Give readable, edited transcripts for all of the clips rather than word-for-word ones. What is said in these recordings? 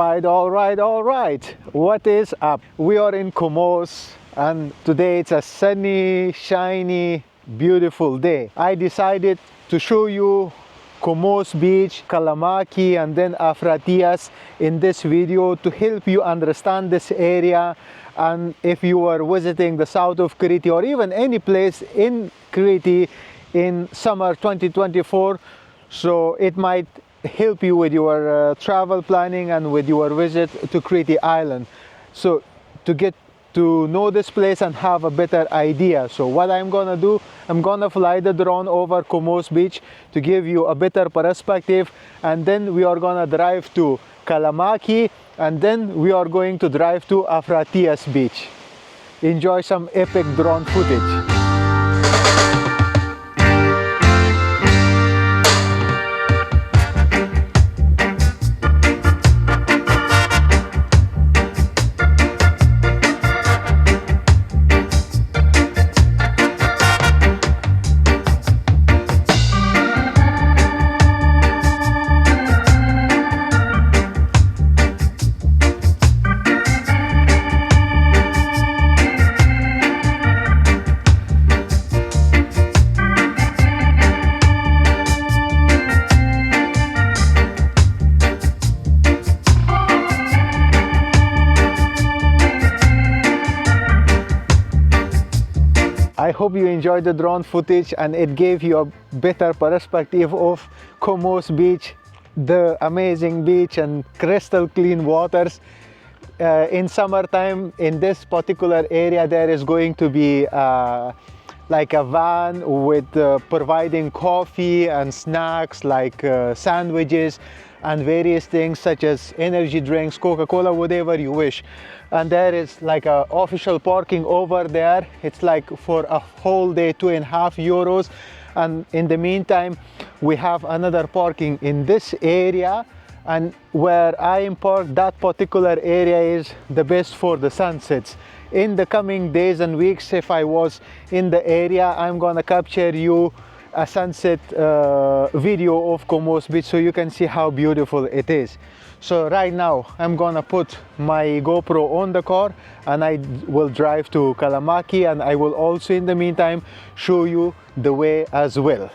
All right. What is up? We are in Kommos, and today it's a sunny, shiny, beautiful day. I decided to show you Kommos beach, Kalamaki, and then Afrathias in this video to help you understand this area. And if you are visiting the south of Crete or even any place in Crete in summer 2024, so it might help you with your travel planning and with your visit to Crete Island. So to get to know this place and have a better idea, so what I'm gonna do, I'm gonna fly the drone over Kommos beach to give you a better perspective, and then we are gonna drive to Kalamaki, and then we are going to drive to Afrathias beach. Enjoy some epic drone footage. I hope you enjoyed the drone footage and it gave you a better perspective of Kommos beach, the amazing beach and crystal clean waters. In summertime, in this particular area, there is going to be like a van with providing coffee and snacks like sandwiches and various things such as energy drinks, Coca-Cola, whatever you wish. And there is like a official parking over there. It's like for a whole day, €2.5. And in the meantime, we have another parking in this area, and where I am parked, that particular area is the best for the sunsets. In the coming days and weeks, if I was in the area, I'm gonna capture you a sunset video of Kommos beach so you can see how beautiful it is. So right now I'm gonna put my GoPro on the car and I will drive to Kalamaki, and I will also in the meantime show you the way as well.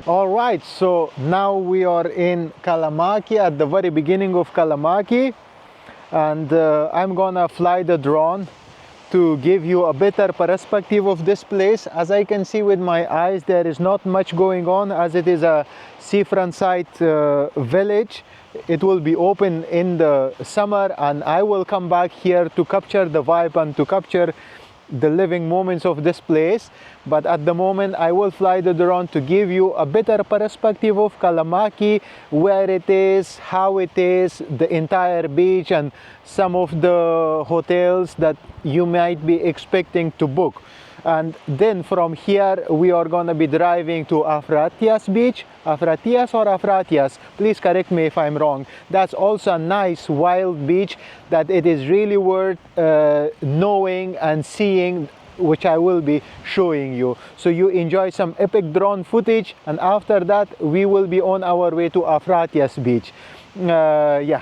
All right, so now we are in Kalamaki, at the very beginning of Kalamaki, and I'm gonna fly the drone to give you a better perspective of this place. As I can see with my eyes, there is not much going on, as it is a seafront site village. it will be open in the summer, and I will come back here to capture the vibe and to capture the living moments of this place. But at the moment I will fly the drone to give you a better perspective of Kalamaki, where it is, how it is, the entire beach, and some of the hotels that you might be expecting to book. And then from here we are going to be driving to Afrathias beach. Afrathias or Afrathias, please correct me if I'm wrong. That's also a nice wild beach that it is really worth knowing and seeing, which I will be showing you. So you enjoy some epic drone footage, and after that we will be on our way to Afrathias beach. Yeah.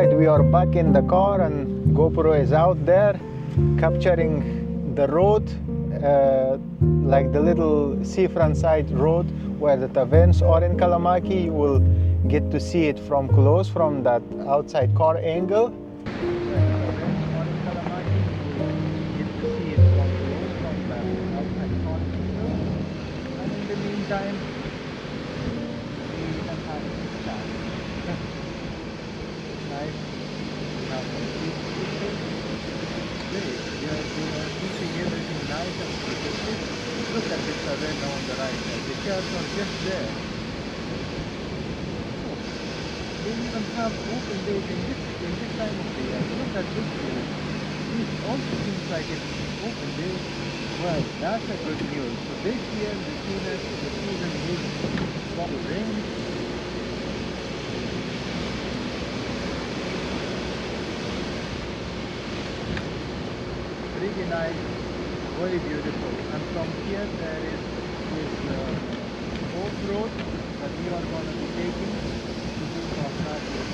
We are back in the car and GoPro is out there capturing the road, like the little seafront side road where the taverns are in Kalamaki. You will get to see it from close from that outside car angle. Look at this arena on the right side. The chairs are just there. They even have open days in this time of the year. Look at this view. This also seems like it's open day. Well, that's a good news. So this year the season is from rain. Pretty nice. Very beautiful, and from here there is this boat road that we are going to be taking to do Afrathias.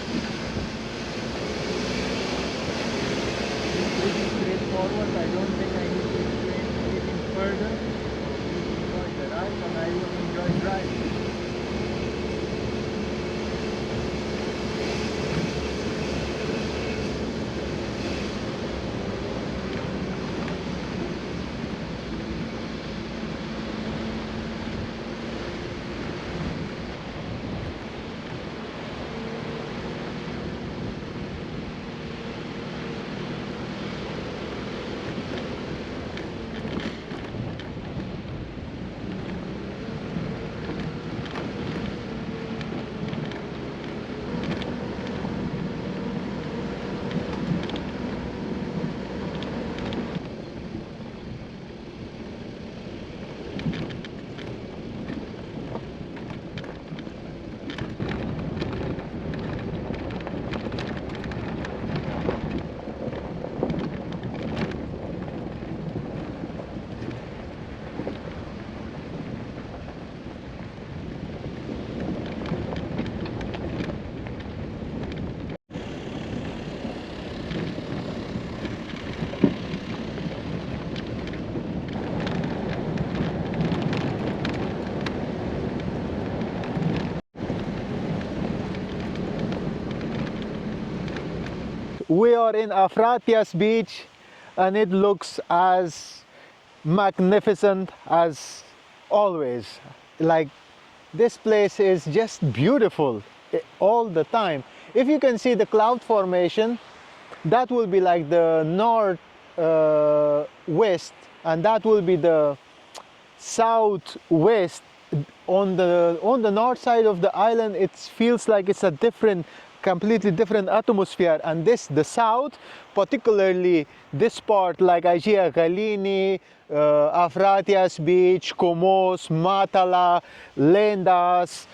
It's pretty straightforward. I don't think I need to explain anything further. Please enjoy the ride, and I will enjoy driving. we are in Afrathias beach, and it looks as magnificent as always. Like, this place is just beautiful all the time. If you can see the cloud formation, that will be like the north west, and that will be the southwest. On the north side of the island, it feels like it's a completely different atmosphere, and the south, particularly this part like Aegea Galini, Afrathias beach, Kommos, Matala, Lendas,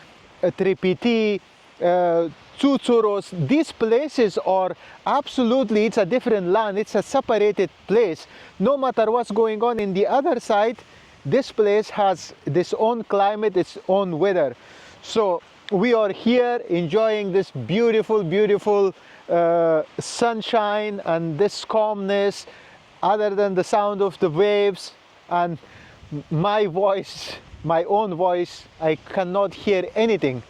Tripiti, Tsutsuros, these places are absolutely, it's a different land, it's a separated place. No matter what's going on in the other side, this place has its own climate, its own weather. So we are here enjoying this beautiful, beautiful sunshine and this calmness, other than the sound of the waves and my voice, my own voice. I cannot hear anything.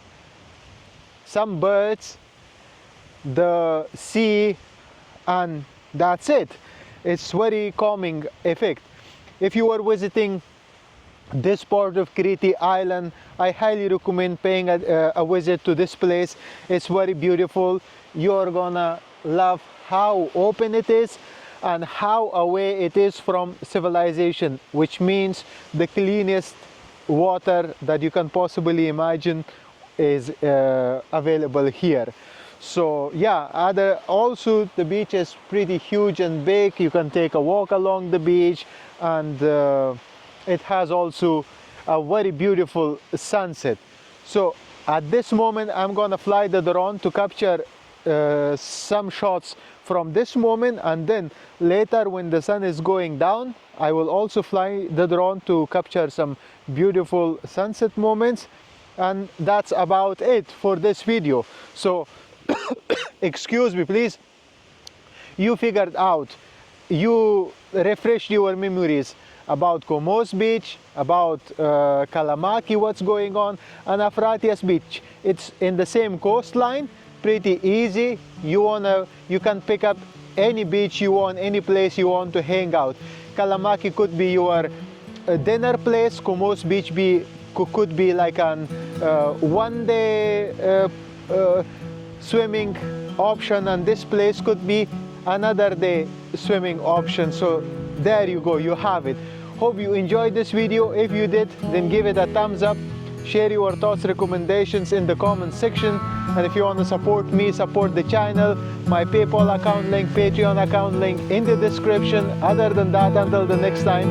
Some birds, the sea, and that's it. It's very calming effect. If you are visiting this part of Crete island, I highly recommend paying a visit to this place. It's very beautiful. You're gonna love how open it is and how away it is from civilization, which means the cleanest water that you can possibly imagine is available here. So yeah, also the beach is pretty huge and big. You can take a walk along the beach, and it has also a very beautiful sunset. So at this moment, I'm gonna fly the drone to capture some shots from this moment, and then later when the sun is going down, I will also fly the drone to capture some beautiful sunset moments. And that's about it for this video. So excuse me please, you figured out, you refreshed your memories about Kommos beach, about Kalamaki, what's going on, and Afrathias beach. It's in the same coastline, pretty easy. You can pick up any beach you want, any place you want to hang out. Kalamaki could be your dinner place. Kommos beach could be like an one day swimming option, and this place could be another day swimming option. So there you go, you have it. Hope you enjoyed this video. If you did, then give it a thumbs up. Share your thoughts, recommendations in the comment section. And if you want to support me, support the channel, my PayPal account link, Patreon account link in the description. Other than that, until the next time,